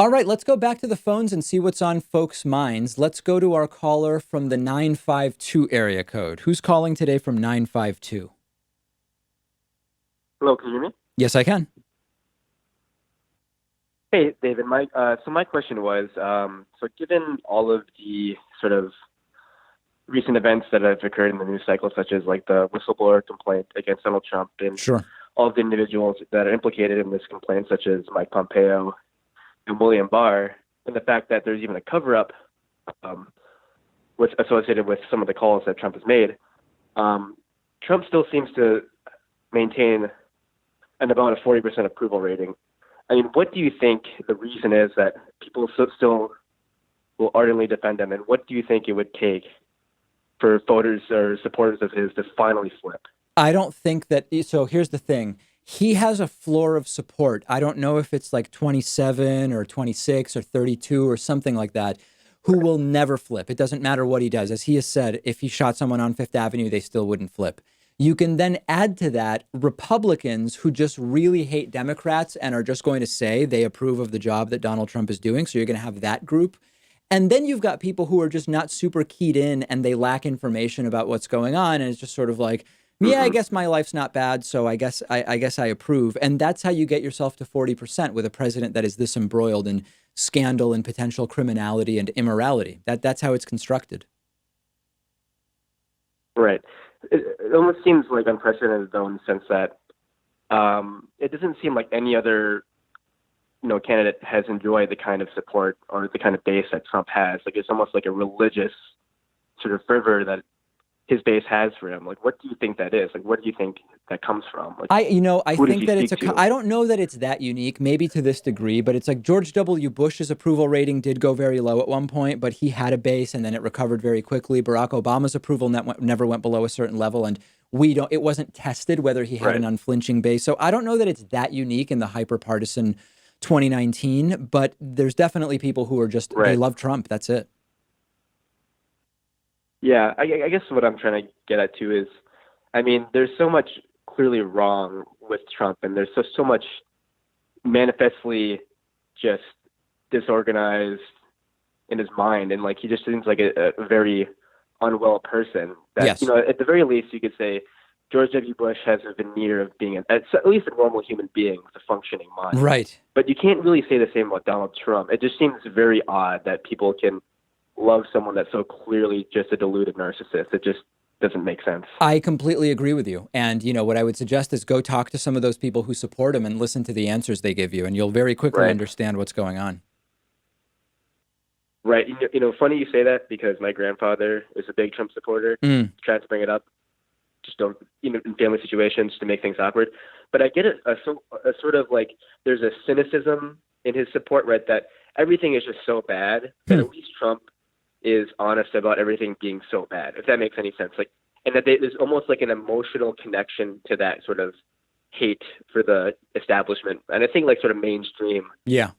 All right, let's go back to the phones and see what's on folks' minds. Let's go to our caller from the 952 area code. Who's calling today from 952? Hello, can you hear me? Yes, I can. Hey, David. My question was, so given all of the sort of recent events that have occurred in the news cycle, such as like the whistleblower complaint against Donald Trump and Sure. all of the individuals that are implicated in this complaint, such as Mike Pompeo and William Barr, and the fact that there's even a cover-up um, associated with some of the calls that Trump has made, Trump still seems to maintain about a 40% approval rating. I mean, what do you think the reason is that people still will ardently defend him, and what do you think it would take for voters or supporters of his to finally flip? I don't think that. So here's the thing. He has a floor of support. I don't know if it's like 27 or 26 or 32 or something like that, who will never flip. It doesn't matter what he does. As he has said, if he shot someone on Fifth Avenue, they still wouldn't flip. You can then add to that Republicans who just really hate Democrats and are just going to say they approve of the job that Donald Trump is doing. So you're going to have that group. And then you've got people who are just not super keyed in and they lack information about what's going on. And it's just sort of like, yeah, I Hmm. guess my life's not bad, so I guess I approve. And that's how you get yourself to 40% with a president that is this embroiled in scandal and potential criminality and immorality. That's how it's constructed. Right. It almost seems like unprecedented, though, in the sense that it doesn't seem like any other candidate has enjoyed the kind of support or the kind of base that Trump has. Like it's almost like a religious sort of fervor that his base has for him. Like, what do you think that is? Like, what do you think that comes from? Like, I who does think he that it's speak to? I don't know that it's that unique, maybe to this degree, but it's like George W. Bush's approval rating did go very low at one point, but he had a base and then it recovered very quickly. Barack Obama's approval never went below a certain level. And it wasn't tested whether he had an Right. unflinching base. So I don't know that it's that unique in the hyper partisan 2019, but there's definitely people who are just, they Right. love Trump. That's it. Yeah. I guess what I'm trying to get at too is, I mean, there's so much clearly wrong with Trump, and there's so much manifestly just disorganized in his mind, and like he just seems like a very unwell person. That Yes. at the very least, you could say George W. Bush has a veneer of being at least a normal human being with a functioning mind. Right. But you can't really say the same about Donald Trump. It just seems very odd that people can love someone that's so clearly just a deluded narcissist. It just doesn't make sense. I completely agree with you. And, what I would suggest is go talk to some of those people who support him and listen to the answers they give you, and you'll very quickly Right. understand what's going on. Right. Funny you say that because my grandfather is a big Trump supporter. Mm, Tried to bring it up, just don't, in family situations to make things awkward. But I get a sort of like there's a cynicism in his support, right? That everything is just so bad that hmm. at least Trump is honest about everything being so bad, if that makes any sense. Like, and that there's almost like an emotional connection to that sort of hate for the establishment. And I think like sort of mainstream Yeah.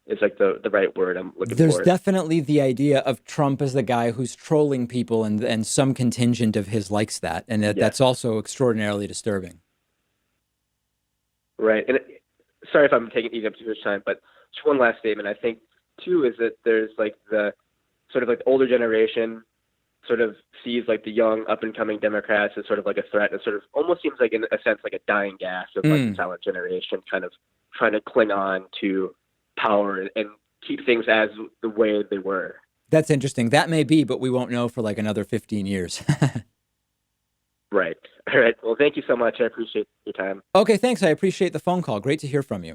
is like the right word I'm looking There's for. definitely the idea of Trump as the guy who's trolling people, and some contingent of his likes that. And Yes. that's also extraordinarily disturbing. Right. And sorry if I'm eating up too much time, but just one last statement. I think too is that there's like the sort of like the older generation sort of sees like the young up and coming Democrats as sort of like a threat. It sort of almost seems like in a sense like a dying gas of like the Mm, silent generation kind of trying to cling on to power and keep things as the way they were. that's interesting. That may be, but we won't know for like another 15 years. Right. All right. Well, thank you so much. I appreciate your time. Okay, thanks. I appreciate the phone call. Great to hear from you.